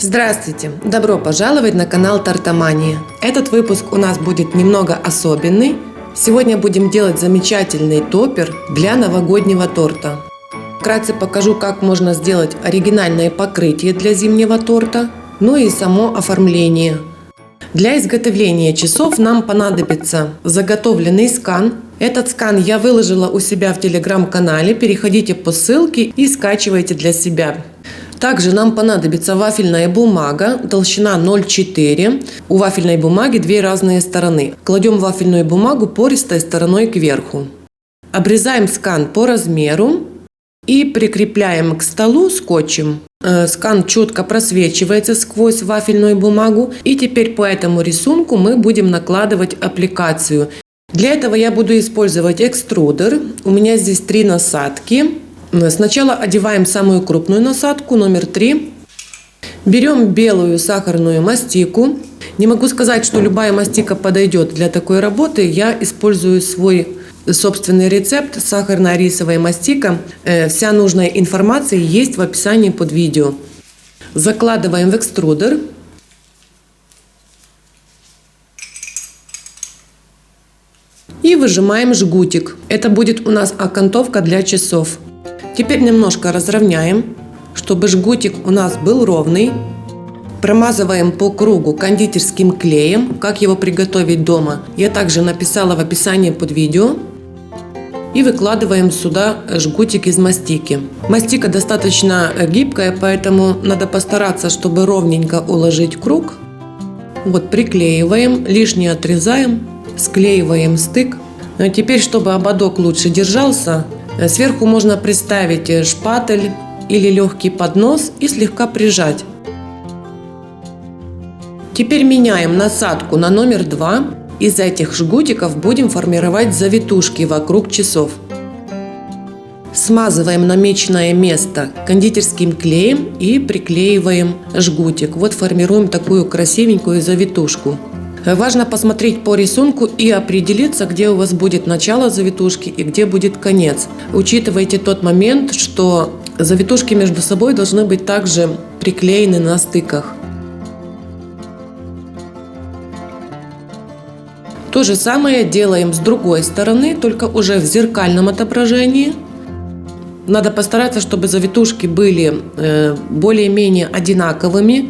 Здравствуйте! Добро пожаловать на канал Тортомания. Этот выпуск у нас будет немного особенный. Сегодня будем делать замечательный топпер для новогоднего торта. Вкратце покажу, как можно сделать оригинальное покрытие для зимнего торта, ну и само оформление. Для изготовления часов нам понадобится заготовленный скан. Этот скан я выложила у себя в телеграм-канале. Переходите по ссылке и скачивайте для себя. Также нам понадобится вафельная бумага, толщина 0,4. У вафельной бумаги две разные стороны. Кладем вафельную бумагу пористой стороной кверху. Обрезаем скан по размеру и прикрепляем к столу скотчем. Скан четко просвечивается сквозь вафельную бумагу. И теперь по этому рисунку мы будем накладывать аппликацию. Для этого я буду использовать экструдер. У меня здесь 3 насадки. Сначала одеваем самую крупную насадку, номер 3. Берем белую сахарную мастику. Не могу сказать, что любая мастика подойдет для такой работы. Я использую свой собственный рецепт сахарная рисовая мастика. Вся нужная информация есть в описании под видео. Закладываем в экструдер. И выжимаем жгутик. Это будет у нас окантовка для часов. Теперь немножко разровняем, чтобы жгутик у нас был ровный. Промазываем по кругу кондитерским клеем. Как его приготовить дома, я также написала в описании под видео. И выкладываем сюда жгутик из мастики. Мастика достаточно гибкая, поэтому надо постараться, чтобы ровненько уложить круг. Вот приклеиваем, лишнее отрезаем, склеиваем стык. А теперь, чтобы ободок лучше держался, сверху можно приставить шпатель или легкий поднос и слегка прижать. Теперь меняем насадку на номер 2. Из этих жгутиков будем формировать завитушки вокруг часов. Смазываем намеченное место кондитерским клеем и приклеиваем жгутик. Вот формируем такую красивенькую завитушку. Важно посмотреть по рисунку и определиться, где у вас будет начало завитушки и где будет конец. Учитывайте тот момент, что завитушки между собой должны быть также приклеены на стыках. То же самое делаем с другой стороны, только уже в зеркальном отображении. Надо постараться, чтобы завитушки были более-менее одинаковыми.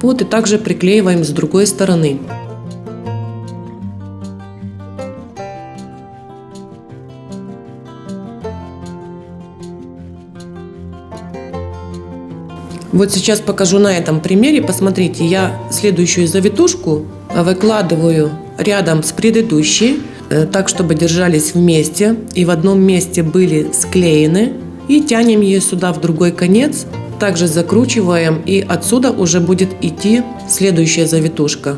Вот и также приклеиваем с другой стороны. Вот сейчас покажу на этом примере. Посмотрите, я следующую завитушку выкладываю рядом с предыдущей, так, чтобы держались вместе и в одном месте были склеены. И тянем ее сюда в другой конец. Также закручиваем, и отсюда уже будет идти следующая завитушка.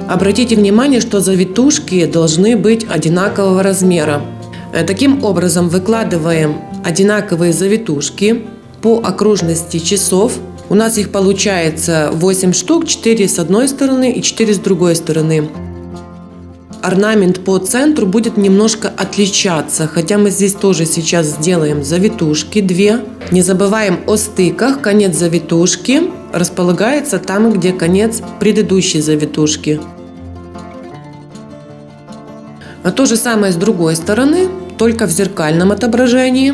Обратите внимание, что завитушки должны быть одинакового размера. Таким образом выкладываем одинаковые завитушки по окружности часов. У нас их получается 8 штук, 4 с одной стороны и 4 с другой стороны. Орнамент по центру будет немножко отличаться, хотя мы здесь тоже сейчас сделаем завитушки 2. Не забываем о стыках. Конец завитушки располагается там, где конец предыдущей завитушки. А то же самое с другой стороны, только в зеркальном отображении.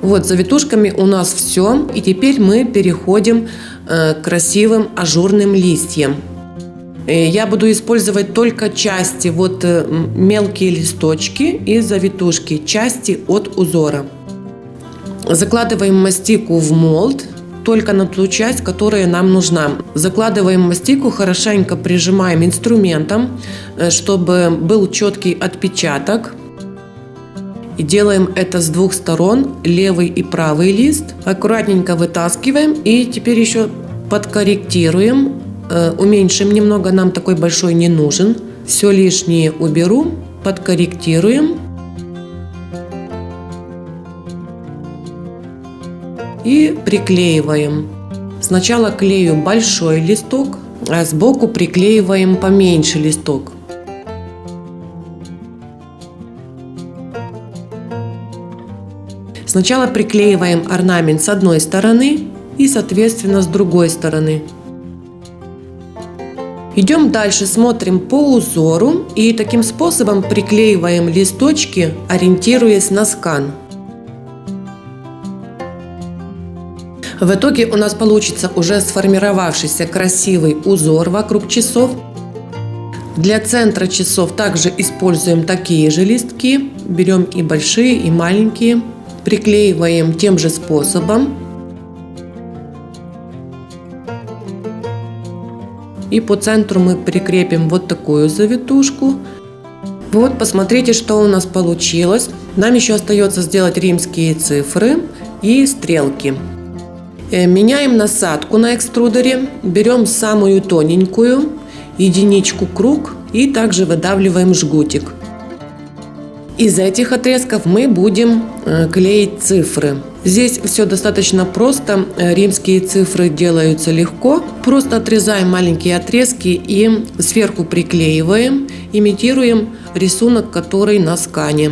Вот завитушками у нас все. И теперь мы переходим к красивым ажурным листьям. Я буду использовать только части, вот мелкие листочки и завитушки, части от узора. Закладываем мастику в молд, только на ту часть, которая нам нужна. Закладываем мастику, хорошенько прижимаем инструментом, чтобы был четкий отпечаток. И делаем это с двух сторон, левый и правый лист. Аккуратненько вытаскиваем и теперь еще подкорректируем. Уменьшим немного, нам такой большой не нужен. Все лишнее уберу, подкорректируем. И приклеиваем. Сначала клею большой листок, а сбоку приклеиваем поменьше листок. Сначала приклеиваем орнамент с одной стороны и, соответственно, с другой стороны. Идем дальше, смотрим по узору и таким способом приклеиваем листочки, ориентируясь на скан. В итоге у нас получится уже сформировавшийся красивый узор вокруг часов. Для центра часов также используем такие же листки. Берем и большие, и маленькие. Приклеиваем тем же способом. И по центру мы прикрепим вот такую завитушку. Вот, посмотрите, что у нас получилось. Нам еще остается сделать римские цифры и стрелки. Меняем насадку на экструдере. Берем самую тоненькую, единичку круг и также выдавливаем жгутик. Из этих отрезков мы будем клеить цифры. Здесь все достаточно просто. Римские цифры делаются легко. Просто отрезаем маленькие отрезки и сверху приклеиваем, имитируем рисунок, который на скане.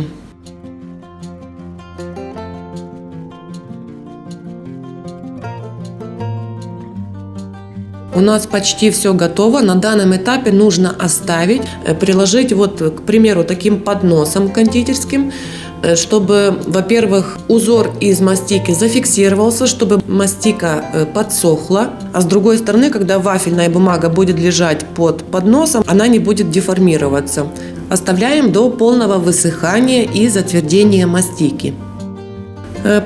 У нас почти все готово. На данном этапе нужно оставить, приложить вот, к примеру, таким подносом кондитерским, чтобы, во-первых, узор из мастики зафиксировался, чтобы мастика подсохла, а с другой стороны, когда вафельная бумага будет лежать под подносом, она не будет деформироваться. Оставляем до полного высыхания и затвердения мастики.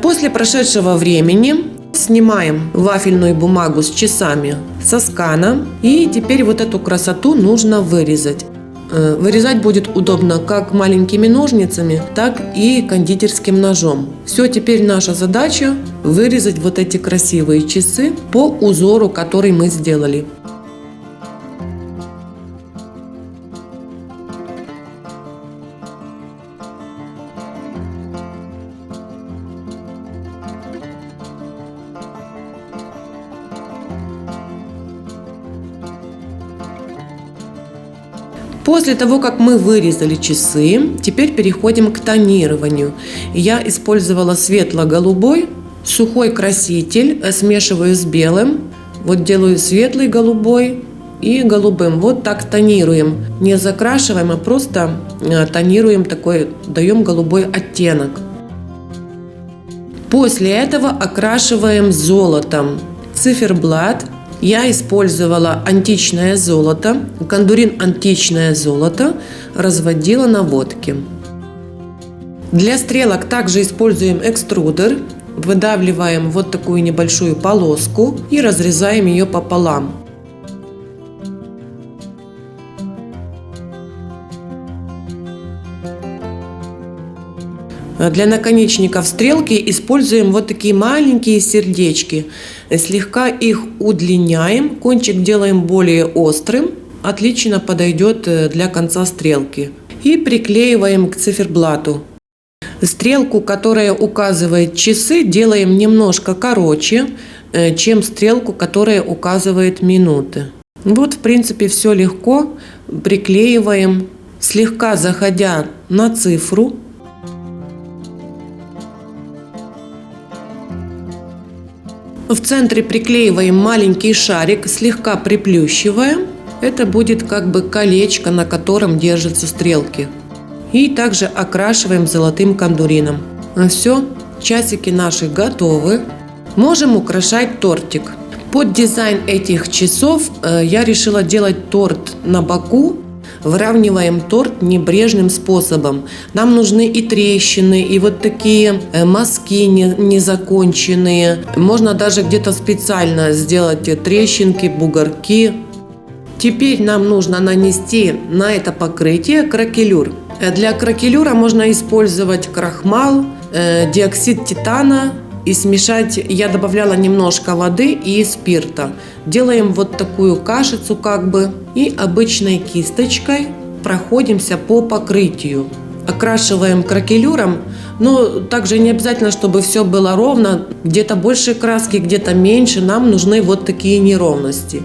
После прошедшего времени снимаем вафельную бумагу с часами со скана, и теперь вот эту красоту нужно вырезать. Вырезать будет удобно как маленькими ножницами, так и кондитерским ножом. Все, теперь наша задача вырезать вот эти красивые часы по узору, который мы сделали. После того, как мы вырезали часы, теперь переходим к тонированию. Я использовала светло-голубой сухой краситель, смешиваю с белым. Вот делаю светлый голубой и голубым. Вот так тонируем. Не закрашиваем, а просто тонируем такой, даем голубой оттенок. После этого окрашиваем золотом. Циферблат. Я использовала античное золото, кондурин античное золото, разводила на водке. Для стрелок также используем экструдер, выдавливаем вот такую небольшую полоску и разрезаем ее пополам. Для наконечников стрелки используем вот такие маленькие сердечки. Слегка их удлиняем, кончик делаем более острым. Отлично подойдет для конца стрелки. И приклеиваем к циферблату. Стрелку, которая указывает часы, делаем немножко короче, чем стрелку, которая указывает минуты. Вот, в принципе, все легко. Приклеиваем, слегка заходя на цифру. В центре приклеиваем маленький шарик, слегка приплющиваем. Это будет как бы колечко, на котором держатся стрелки. И также окрашиваем золотым кондурином. Все, часики наши готовы. Можем украшать тортик. Под дизайн этих часов я решила делать торт на боку. Выравниваем торт небрежным способом. Нам нужны и трещины, и вот такие мазки незаконченные. Можно даже где-то специально сделать трещинки, бугорки. Теперь нам нужно нанести на это покрытие кракелюр. Для кракелюра можно использовать крахмал, диоксид титана. И смешать, я добавляла немножко воды и спирта. Делаем вот такую кашицу как бы. И обычной кисточкой проходимся по покрытию. Окрашиваем кракелюром. Но также не обязательно, чтобы все было ровно. Где-то больше краски, где-то меньше. Нам нужны вот такие неровности.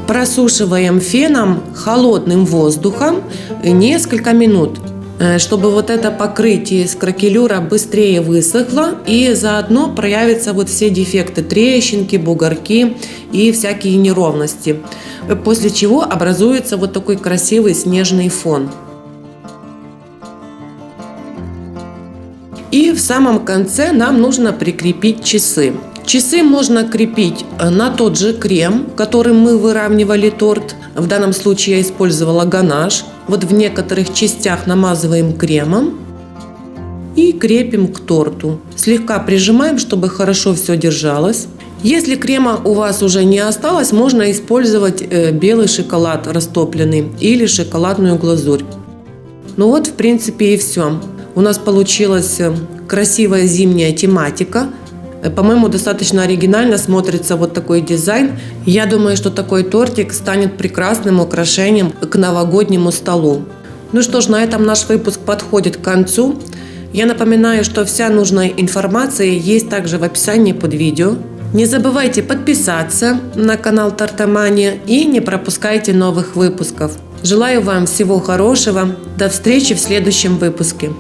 Просушиваем феном холодным воздухом несколько минут. чтобы вот это покрытие из кракелюра быстрее высохло и заодно проявятся вот все дефекты, трещинки, бугорки и всякие неровности. После чего образуется вот такой красивый снежный фон. И в самом конце нам нужно прикрепить часы. Часы можно крепить на тот же крем, которым мы выравнивали торт. В данном случае я использовала ганаш. Вот в некоторых частях намазываем кремом и крепим к торту. Слегка прижимаем, чтобы хорошо все держалось. Если крема у вас уже не осталось, можно использовать белый шоколад растопленный или шоколадную глазурь. Ну вот, в принципе, и все. У нас получилась красивая зимняя тематика. По-моему, достаточно оригинально смотрится вот такой дизайн. Я думаю, что такой тортик станет прекрасным украшением к новогоднему столу. Ну что ж, на этом наш выпуск подходит к концу. Я напоминаю, что вся нужная информация есть также в описании под видео. Не забывайте подписаться на канал Тортомания и не пропускайте новых выпусков. Желаю вам всего хорошего. До встречи в следующем выпуске.